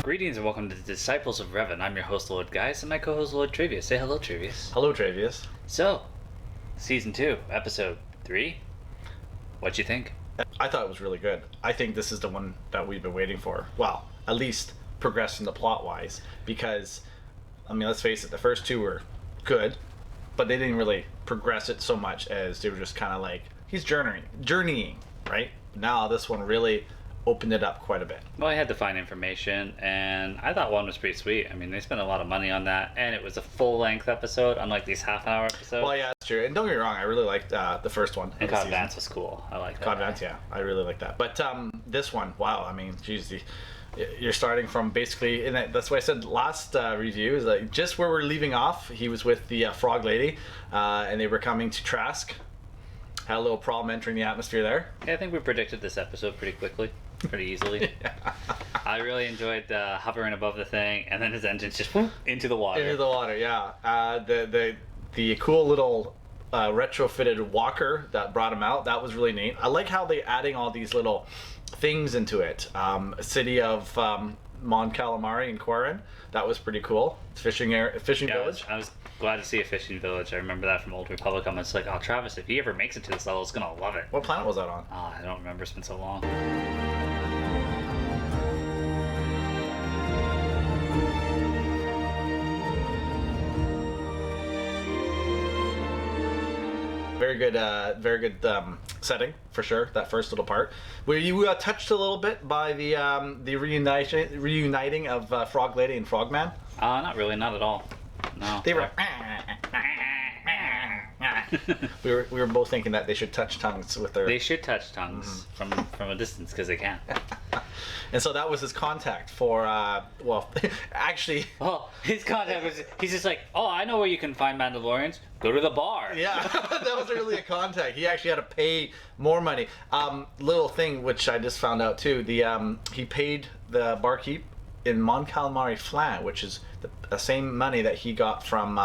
Greetings and welcome to the Disciples of Revan. I'm your host, Lord Guys, and my co-host, Lord Travius. Say hello, Travius. Hello, Travius. So, Season 2, Episode 3. What'd you think? I thought it was really good. I think this is the one that we've been waiting for. Well, at least progressing the plot-wise. Because, I mean, let's face it, the first two were good, but they didn't really progress it so much as they were just kind of like, he's journeying, right? Now this one really opened it up quite a bit. Well, I had to find information, and I thought one was pretty sweet. I mean, they spent a lot of money on that, and it was a full-length episode, unlike these half-hour episodes. Well, yeah, that's true. And don't get me wrong, I really liked the first one. And Cod Vance was cool. I like that. Cod Vance, yeah, I really like that. But this one, wow, I mean, geez, you're starting from basically, and that's what I said last review, is like just where we're leaving off. He was with the Frog Lady, and they were coming to Trask. Had a little problem entering the atmosphere there. Yeah, I think we predicted this episode pretty quickly. Pretty easily. Yeah. I really enjoyed hovering above the thing, and then his engine's just into the water. Into the water, yeah. The cool little retrofitted walker that brought him out, that was really neat. I like how they adding all these little things into it. A city of Mon Calamari in Quarren, that was pretty cool. Fishing village. I was glad to see a fishing village. I remember that from Old Republic. I'm just like, oh, Travis, if he ever makes it to this level, it's gonna love it. What planet was that on? Oh, I don't remember. It's been so long. Very good setting for sure. That first little part where you touched a little bit by the reuniting of Frog Lady and Frogman. Not really, not at all. No, they were. we were both thinking that they should touch tongues with their. They should touch tongues from a distance because they can. And so that was his contact for, well, actually... Well, his contact was, he's just like, oh, I know where you can find Mandalorians. Go to the bar. Yeah, that was really a contact. He actually had to pay more money. Little thing, which I just found out too, he paid the barkeep in Mon Calamari flan, which is the same money that he got from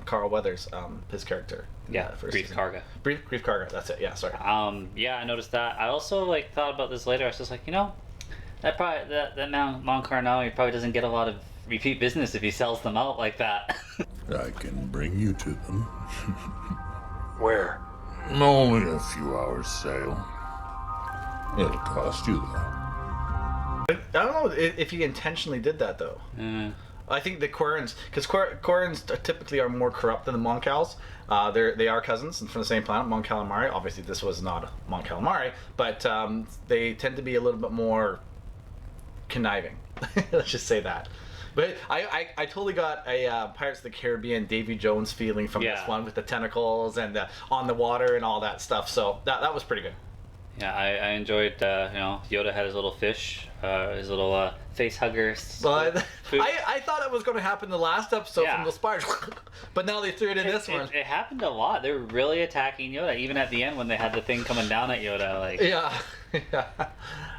Carl Weathers, his character. Yeah, Grief Karga. Grief Karga, that's it, yeah, sorry. Yeah, I noticed that. I also, thought about this later. I was just like, that Mon Calamari probably doesn't get a lot of repeat business if he sells them out like that. I can bring you to them. Where? Only a few hours sail. It'll cost you though. I don't know if he intentionally did that though. I think the Quarrens, because Quarrens typically are more corrupt than the Mon Cals. They are cousins and from the same planet, Mon Calamari. Obviously, this was not Mon Calamari, but they tend to be a little bit more conniving. Let's just say that. But I totally got a Pirates of the Caribbean Davy Jones feeling from this one with the tentacles and on the water and all that stuff. So that was pretty good. Yeah, I enjoyed, Yoda had his little fish, his little face hugger. But I thought it was going to happen the last episode from the spires, but now they threw it in this one. It happened a lot. They were really attacking Yoda, even at the end when they had the thing coming down at Yoda. Yeah.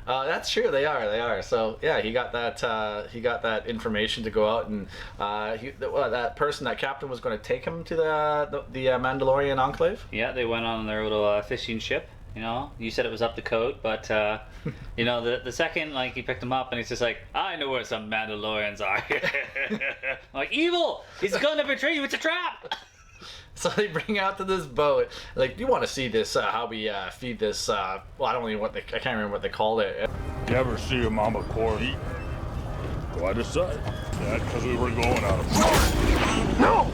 That's true. They are. So yeah, he got that information to go out and that person, that captain, was going to take him to the Mandalorian Enclave. Yeah, they went on their little fishing ship. You said it was up to code, but the second he picked him up and he's just like, I know where some Mandalorians are. I'm like, evil! He's gonna betray you. It's a trap. So they bring out to this boat. You want to see this? How we feed this? Well, I don't even I can't remember what they called it. You ever see a mama corn eat? Quite a sight. That's because we were going out of time. No.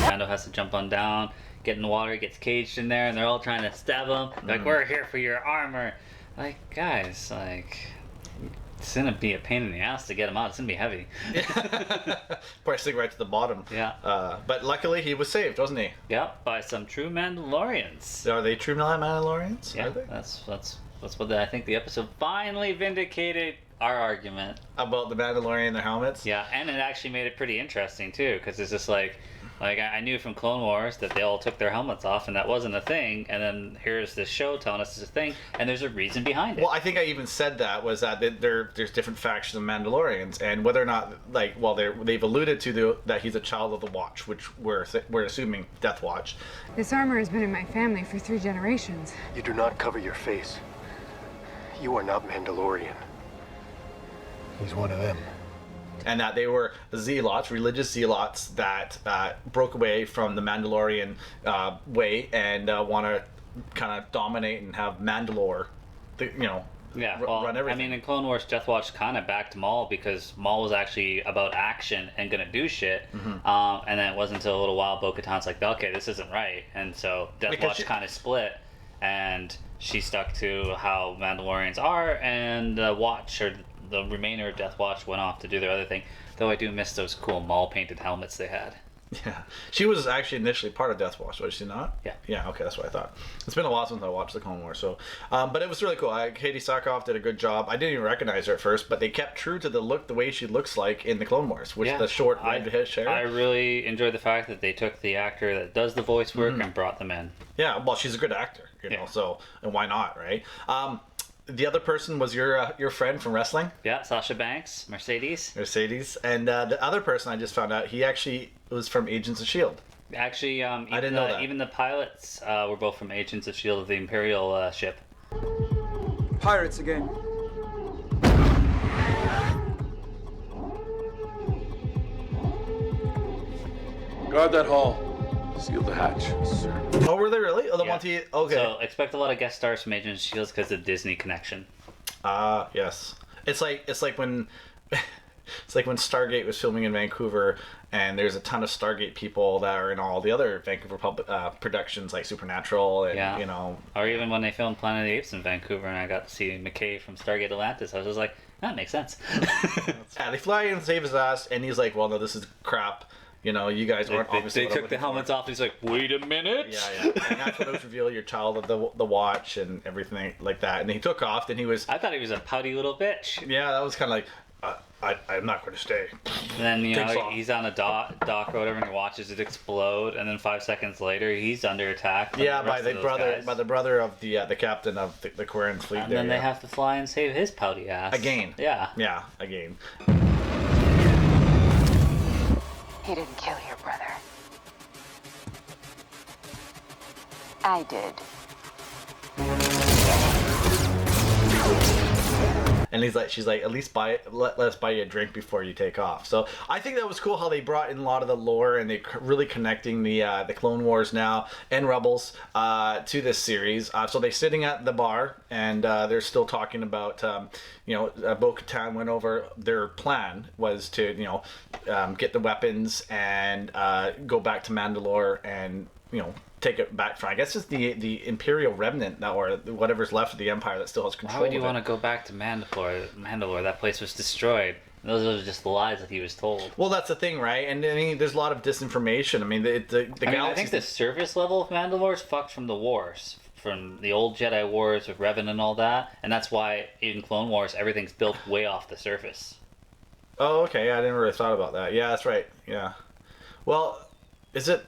Mando has to jump on down, get in the water, gets caged in there, and they're all trying to stab him. They're like, we're here for your armor. Guys, it's gonna be a pain in the ass to get him out. It's gonna be heavy. Pressing right to the bottom. Yeah. But luckily he was saved, wasn't he? Yep, by some true Mandalorians. Are they true Mandalorians? Yeah, that's what I think the episode finally vindicated our argument about the Mandalorian and their helmets. Yeah, and it actually made it pretty interesting too, because it's just Like, I knew from Clone Wars that they all took their helmets off and that wasn't a thing, and then here's this show telling us it's a thing, and there's a reason behind it. Well, I think I even said that, was that there's different factions of Mandalorians, and whether or not, like, well, they've alluded to that he's a child of the Watch, which we're assuming Death Watch. This armor has been in my family for 3 generations. You do not cover your face. You are not Mandalorian. He's one of them. And that they were zealots, religious zealots that broke away from the Mandalorian way and want to kind of dominate and have Mandalore, Yeah, well, run everything. I mean, in Clone Wars, Death Watch kind of backed Maul because Maul was actually about action and gonna do shit. And then it wasn't until a little while Bo-Katan's like, okay, this isn't right, and so Death Watch kind of split, and she stuck to how Mandalorians are, and Watch, or the remainder of Death Watch, went off to do their other thing. Though I do miss those cool Maul painted helmets they had. Yeah, she was actually initially part of Death Watch, was she not? Yeah. Yeah, okay, that's what I thought. It's been a while since I watched the Clone Wars, so, but it was really cool. Katee Sackhoff did a good job. I didn't even recognize her at first, but they kept true to the way she looks like in the Clone Wars, which the short red hair. I really enjoyed the fact that they took the actor that does the voice work and brought them in. Yeah, well, she's a good actor, you know, so, and why not, right? The other person was your friend from wrestling. Yeah, Sasha Banks, Mercedes. And the other person I just found out, he actually was from Agents of S.H.I.E.L.D. Actually, I didn't know that. Even the pilots were both from Agents of S.H.I.E.L.D. of the Imperial ship. Pirates again. Guard that hall. Seal the hatch, sir. Oh, were they really? Oh, the Yeah. Monty. Okay. So expect a lot of guest stars from Agents of S.H.I.E.L.D. because of Disney connection. Yes. It's like when it's like when Stargate was filming in Vancouver, and there's a ton of Stargate people that are in all the other Vancouver productions like Supernatural, and you know. Or even when they filmed Planet of the Apes in Vancouver, and I got to see McKay from Stargate Atlantis, I was just like, that makes sense. Yeah, they fly in and save his ass, and he's like, well, no, this is crap. You know, you guys aren't obviously. They took the helmets off. He's like, "Wait a minute." Yeah. And that's when it was revealed you're child of the Watch and everything like that. And he took off. And he was. I thought he was a pouty little bitch. Yeah, that was kind of like, I'm not going to stay. And then he's on a dock or whatever, and he watches it explode. And then 5 seconds later, he's under attack. Yeah, by the brother of the captain of the Quarren fleet. And then they have to fly and save his pouty ass again. Yeah. Yeah, again. He didn't kill your brother. I did. And she's like, at least let us buy you a drink before you take off. So I think that was cool how they brought in a lot of the lore and they really connecting the Clone Wars now and Rebels to this series. So they're sitting at the bar and they're still talking about, Bo-Katan went over their plan was to, get the weapons and go back to Mandalore and, take it back from, I guess it's the Imperial remnant now, or whatever's left of the Empire that still has control. Why would you of it. want to go back to Mandalore? That place was destroyed. Those are just the lies that he was told. Well, that's the thing, right? And I mean, there's a lot of disinformation. I mean, the galaxy. I think the surface level of Mandalore is fucked from the wars, from the old Jedi Wars with Revan and all that, and that's why in Clone Wars everything's built way off the surface. Oh, okay. I didn't really thought about that. Yeah, that's right. Yeah. Well, is it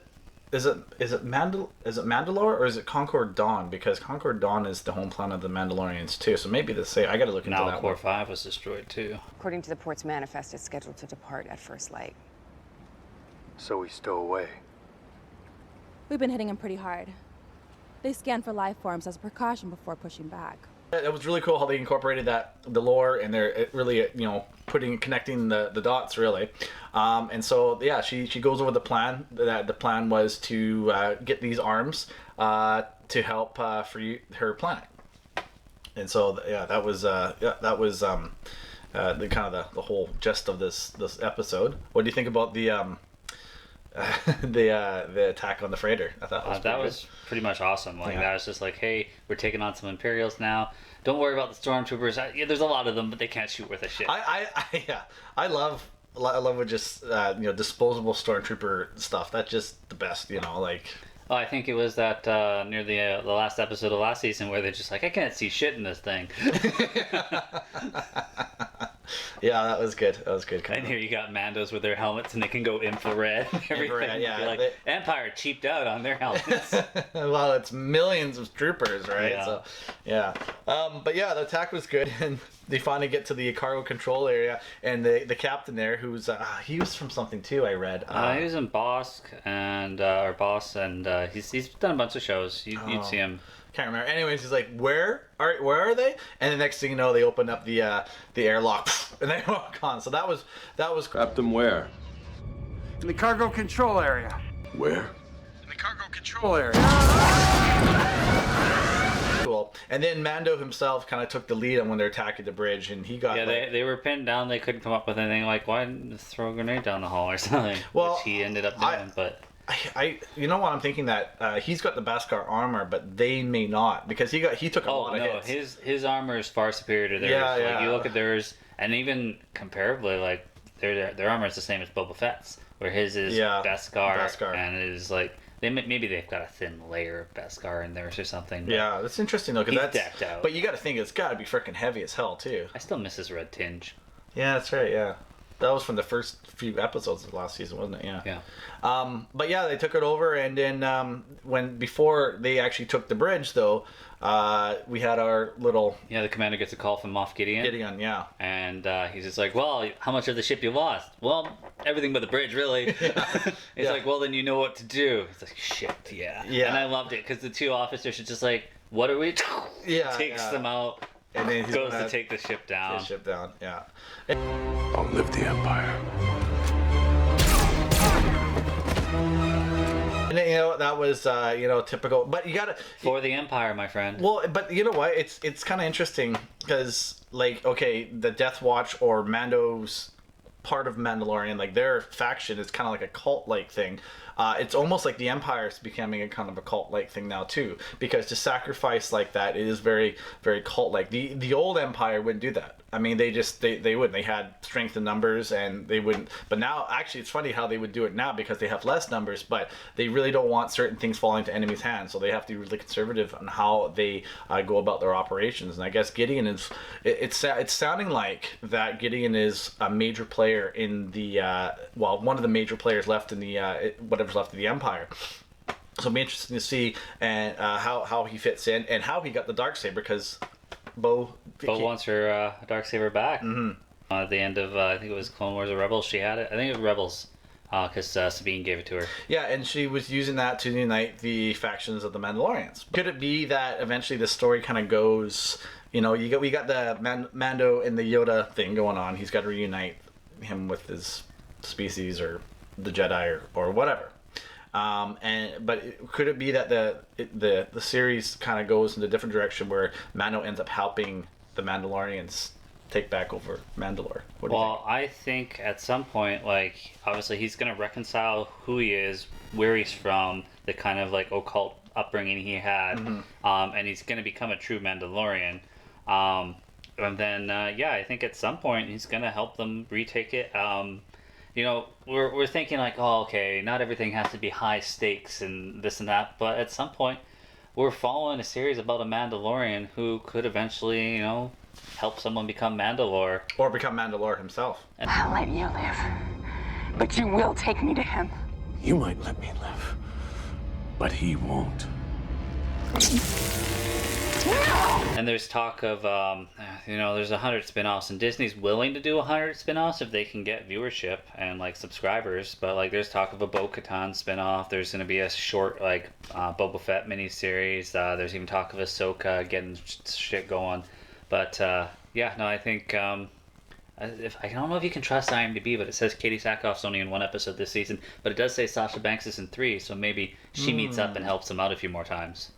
Mandalore or is it Concord Dawn? Because Concord Dawn is the home planet of the Mandalorians too. So maybe the same. I got to look into that. Now Core 5 was destroyed too. According to the port's manifest, it's scheduled to depart at first light. So we stow away. We've been hitting them pretty hard. They scan for life forms as a precaution before pushing back. It was really cool how they incorporated the lore and they're really connecting the dots really, and so yeah, she goes over the plan. That the plan was to get these arms to help free her planet, and so yeah, that was the kind of the whole gist of this episode. What do you think about the attack on the freighter? I thought that was pretty much awesome. That was just like, hey, we're taking on some Imperials now. Don't worry about the stormtroopers. There's a lot of them, but they can't shoot worth a shit. I love with just disposable stormtrooper stuff. That's just the best, Oh, I think it was that near the last episode of last season where they're just like, I can't see shit in this thing. Yeah, that was good. That was good. And here you got Mandos with their helmets and they can go infrared and everything. Infrared, yeah. You're like, Empire cheaped out on their helmets. Well, it's millions of troopers, right? Yeah. So, yeah. But yeah, the attack was good, and they finally get to the cargo control area, and the captain there, who's he was from something too, I read. He was in Boss and he's done a bunch of shows. You'd see him. Can't remember. Anyways, he's like, where are they? And the next thing you know, they open up the airlock and they walk on. So that was Captain where? In the cargo control area. Where? In the cargo control area. cool. And then Mando himself kind of took the lead on when they're attacking the bridge, and he got they were pinned down. They couldn't come up with anything. Like, why didn't just throw a grenade down the hall or something? Well, which he ended up doing, but. You know what I'm thinking, that he's got the Beskar armor, but they may not, because he took a lot of hits. His armor is far superior to theirs. Yeah, like, yeah. you look at theirs, and even comparably, like their armor is the same as Boba Fett's, where his is Beskar, and it is like maybe they've got a thin layer of Beskar in theirs or something. Yeah, that's interesting though, because that's decked out. But you got to think it's got to be freaking heavy as hell too. I still miss his red tinge. Yeah, that's right. Yeah. That was from the first few episodes of last season, wasn't it? Yeah. Yeah. But yeah, they took it over, and then before they actually took the bridge, though, we had our little. Yeah, the commander gets a call from Moff Gideon. Gideon, yeah. And he's just like, "Well, how much of the ship you lost?" "Well, everything but the bridge, really." He's like, "Well, then you know what to do." He's like, "Shit, yeah." Yeah. And I loved it because the two officers are just like, "What are we?" Yeah. Takes them out. And then he goes to take the ship down. Yeah. Long live the Empire. And then, that was typical. But you gotta for the Empire, my friend. Well, but you know what? It's kind of interesting because, like, okay, the Death Watch or Mando's part of Mandalorian, like their faction is kind of like a cult-like thing. It's almost like the Empire is becoming a kind of a cult-like thing now too, because to sacrifice like that, it is very, very cult-like. The old Empire wouldn't do that. I mean, they wouldn't. They had strength in numbers, and they wouldn't. But now, actually, it's funny how they would do it now, because they have less numbers, but they really don't want certain things falling to enemies' hands, so they have to be really conservative on how they go about their operations. And I guess Gideon is. It's sounding like that Gideon is a major player in the one of the major players left in the whatever's left of the Empire. So it'll be interesting to see and how he fits in and how he got the Darksaber, because Bo wants her Darksaber back. Mm-hmm. At the end of I think it was Clone Wars or Rebels, she had it. I think it was Rebels, because Sabine gave it to her. Yeah, and she was using that to unite the factions of the Mandalorians. Could it be that eventually the story kind of goes, we got the Mando and the Yoda thing going on. He's got to reunite him with his species or the Jedi or whatever. But could it be that the series kind of goes in a different direction, where Mando ends up helping the Mandalorians take back over Mandalore? What do you think? I think at some point, like, obviously he's going to reconcile who he is, where he's from, the kind of like occult upbringing he had, and he's going to become a true Mandalorian. And then I think at some point he's going to help them retake it. We're thinking like, oh, okay, not everything has to be high stakes and this and that, but at some point we're following a series about a Mandalorian who could eventually, help someone become Mandalore. Or become Mandalore himself. I'll let you live, but you will take me to him. You might let me live, but he won't. And there's talk of, there's 100 spin-offs, and Disney's willing to do 100 spin-offs if they can get viewership and, like, subscribers. But, like, there's talk of a Bo-Katan spin-off. There's going to be a short, like, Boba Fett miniseries. There's even talk of Ahsoka getting shit going. But, I think, I don't know if you can trust IMDb, but it says Katee Sackhoff's only in one episode this season. But it does say Sasha Banks is in 3, so maybe she meets up and helps him out a few more times.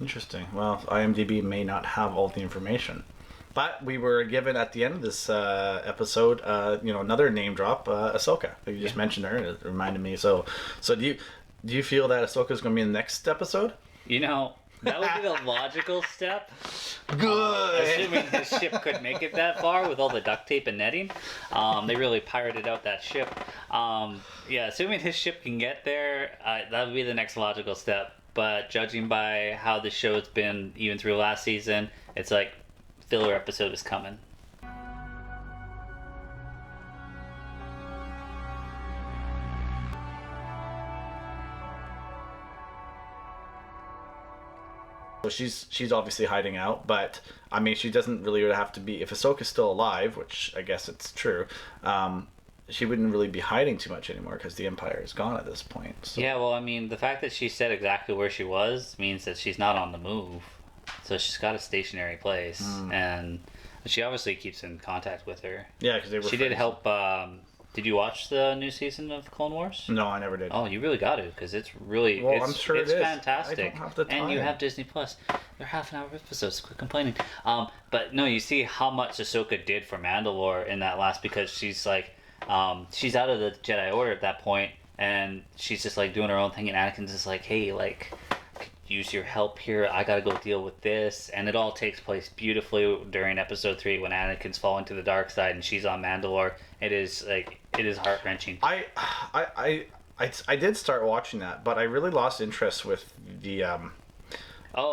Interesting. Well, IMDb may not have all the information, but we were given at the end of this episode, another name drop, Ahsoka. You just mentioned her, and it reminded me. So do you feel that Ahsoka is going to be in the next episode? That would be the logical step. Good. Assuming his ship could make it that far with all the duct tape and netting. They really pirated out that ship. Assuming his ship can get there, that would be the next logical step. But judging by how the show's been, even through last season, it's like filler episode is coming. So she's obviously hiding out, but I mean, she doesn't really have to be. If Ahsoka's still alive, which I guess it's true, she wouldn't really be hiding too much anymore because the Empire is gone at this point. So. Yeah, well, I mean, the fact that she said exactly where she was means that she's not on the move. So she's got a stationary place, and she obviously keeps in contact with her. Yeah, because she did help. Did you watch the new season of Clone Wars? No, I never did. Oh, you really got to, because it's really I'm sure it's it is. fantastic. I don't have the time. And you have Disney Plus. They're half-an-hour episodes. Quit complaining. But no, you see how much Ahsoka did for Mandalore in that last, because she's like, she's out of the Jedi Order at that point, and she's just like doing her own thing, and Anakin's just like, hey, like, use your help here. I gotta go deal with this, and it all takes place beautifully during Episode 3 when Anakin's falling to the dark side and she's on Mandalore. It is heart-wrenching. I did start watching that, but I really lost interest with the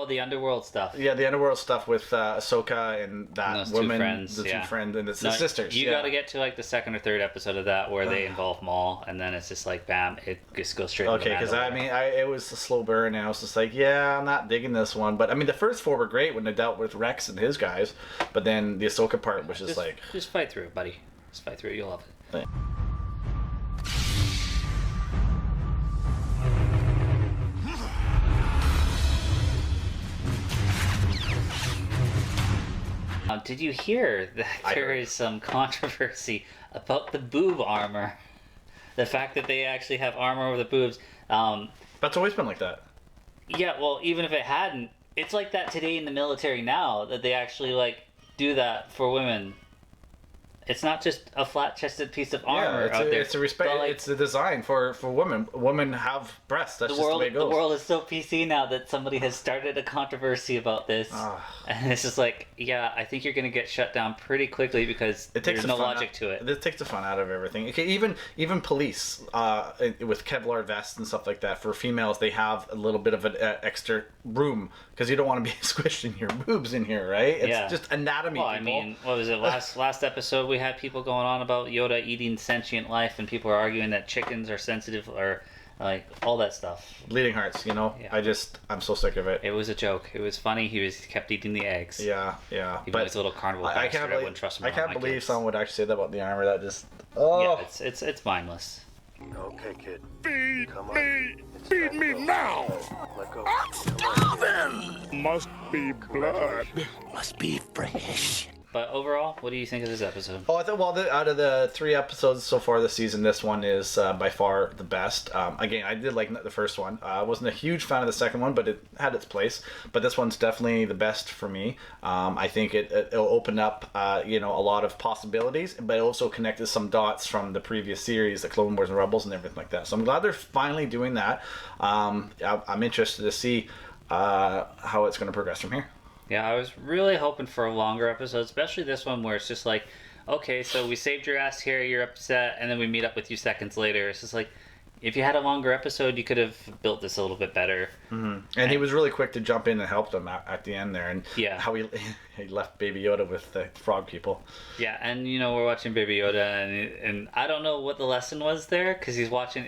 the underworld stuff. Yeah, the underworld stuff with Ahsoka and that and woman, two friends, and it's the sisters. You got to get to like the second or third episode of that where they involve Maul, and then it's just like bam, it just goes straight. Okay, because I mean, it was a slow burn, and I was just like, yeah, I'm not digging this one. But I mean, the first 4 were great when they dealt with Rex and his guys, but then the Ahsoka part was just like, just fight through it, buddy. Just fight through it. You'll love it. Did you hear that there is some controversy about the boob armor? The fact that they actually have armor over the boobs. That's always been like that. Yeah, well, even if it hadn't, it's like that today in the military now, that they actually like do that for women. It's not just a flat-chested piece of armor out there. It's a respect. Like, it's the design for women. Women have breasts. That's just the way it goes. The world is so PC now that somebody has started a controversy about this, and it's just like, yeah, I think you're going to get shut down pretty quickly because there's no logic to it. It takes the fun out of everything. Okay, even police with Kevlar vests and stuff like that for females, they have a little bit of an extra room because you don't want to be squishing your boobs in here, right? It's just anatomy. Well, people. I mean, what was it last episode? We had people going on about Yoda eating sentient life, and people are arguing that chickens are sensitive, or like all that stuff. Bleeding hearts, you know. Yeah. I'm so sick of it. It was a joke. It was funny. He kept eating the eggs. Yeah. But he's a little carnival bastard. I wouldn't trust him. I can't believe someone would actually say that about the armor. That just yeah, it's mindless. Okay, kid. Feed me now. Let go. I'm starving. Must be blood. Must be fresh. But overall, what do you think of this episode? Oh, I thought, out of the 3 episodes so far this season, this one is by far the best. Again, I did like the first one. I wasn't a huge fan of the second one, but it had its place. But this one's definitely the best for me. I think it'll open up, a lot of possibilities, but it also connected some dots from the previous series, the Clone Wars and Rebels and everything like that. So I'm glad they're finally doing that. I'm interested to see how it's going to progress from here. Yeah, I was really hoping for a longer episode, especially this one where it's just like, okay, so we saved your ass here, you're upset, and then we meet up with you seconds later. It's just like, if you had a longer episode, you could have built this a little bit better. Mm-hmm. And he was really quick to jump in and help them at the end there, and how he left Baby Yoda with the frog people. Yeah, and we're watching Baby Yoda, and I don't know what the lesson was there, because he's watching,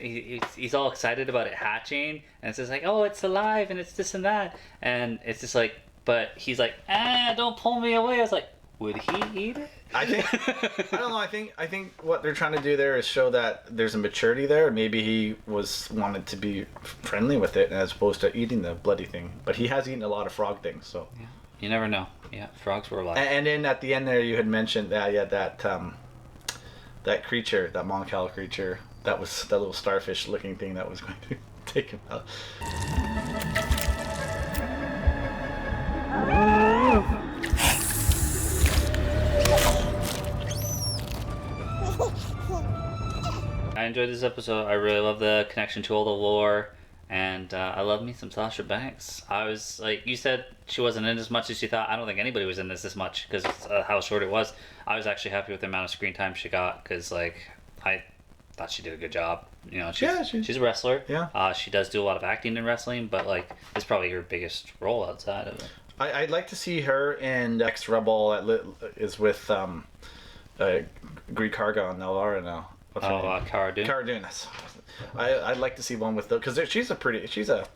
he's all excited about it hatching, and it's just like, oh, it's alive, and it's this and that, and it's just like, but he's like, don't pull me away. I was like, would he eat it? I don't know. I think what they're trying to do there is show that there's a maturity there. Maybe he wanted to be friendly with it as opposed to eating the bloody thing. But he has eaten a lot of frog things, so. Yeah. You never know. Yeah, frogs were alive. And then at the end there, you had mentioned that creature, that Moncal creature, that was that little starfish-looking thing that was going to take him out. I enjoyed this episode. I really love the connection to all the lore, and I love me some Sasha Banks. I was like, you said she wasn't in as much as you thought. I don't think anybody was in this much because how short it was. I was actually happy with the amount of screen time she got because I thought she did a good job. She's a wrestler. Yeah. She does do a lot of acting in wrestling, but it's probably her biggest role outside of it. I'd like to see her in next Rebel that is with Greek Karga on Nelara now. Cara Dune. Cara Dune. I'd like to see one with those because she's a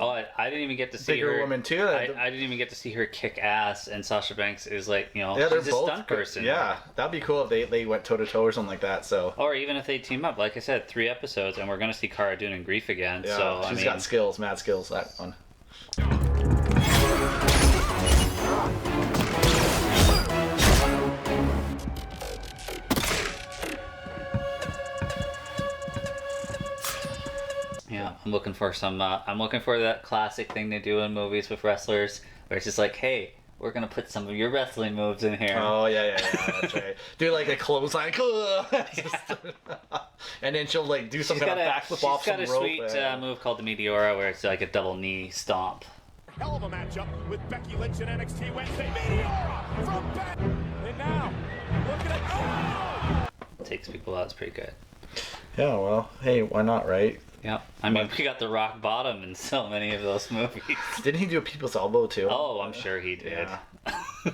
Oh, I didn't even get to see bigger her. woman too. I didn't even get to see her kick ass, and Sasha Banks is like, you know, Yeah, they're she's a both stunt person. Yeah, that'd be cool if they went toe to toe or something like that. So, or even if they team up. Like I said, 3 episodes, and we're gonna see Cara Dune and Grief again. yeah, So she's got skills, mad skills. That one. Yeah, I'm looking for some. I'm looking for that classic thing they do in movies with wrestlers, where it's just like, hey, we're gonna put some of your wrestling moves in here. Oh yeah, that's right. Do like a clothesline, and then she'll like do some kind of backflip off some rope. She's got a sweet move called the Meteora, where it's like a double knee stomp. Hell of a matchup with Becky Lynch and NXT Wednesday. Meteora from back, and now look at it. Takes people out. It's pretty good. Yeah, well, hey, why not, right? Yeah, I mean, we got the rock bottom in so many of those movies. Didn't he do a people's elbow too? Oh, I'm sure he did.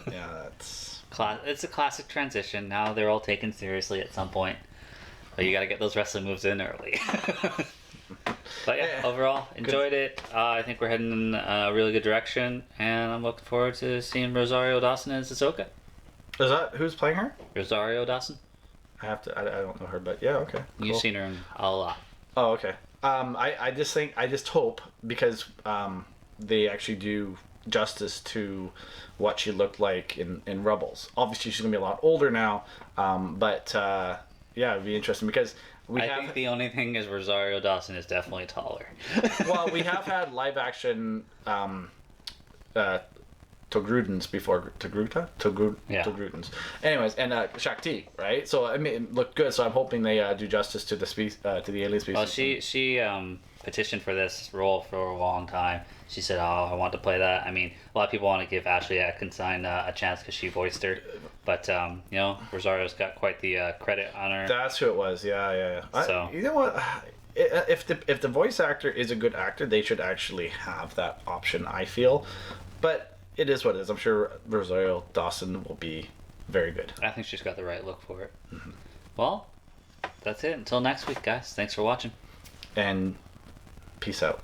Yeah, that's... It's a classic transition. Now they're all taken seriously at some point. But you got to get those wrestling moves in early. But yeah, overall, enjoyed it. I think we're heading in a really good direction. And I'm looking forward to seeing Rosario Dawson as Ahsoka. Is that... Who's playing her? Rosario Dawson. I don't know her, but yeah, okay. Cool. You've seen her in a lot. Oh, okay. I just hope, because they actually do justice to what she looked like in Rebels. Obviously, she's gonna be a lot older now, but yeah, it'd be interesting because I think the only thing is Rosario Dawson is definitely taller. Well, we have had live action Togrudens before. Togrudens. Anyways, and Shakti, right? So I mean, it looked good. So I'm hoping they do justice to the to the alien species. Well, she petitioned for this role for a long time. She said, "Oh, I want to play that." I mean, a lot of people want to give Ashley Atkinson a chance because she voiced her, but you know, Rosario's got quite the credit on her. That's who it was. Yeah. So you know what? If the voice actor is a good actor, they should actually have that option, I feel. But it is what it is. I'm sure Rosario Dawson will be very good. I think she's got the right look for it. Mm-hmm. Well, that's it. Until next week, guys. Thanks for watching. And peace out.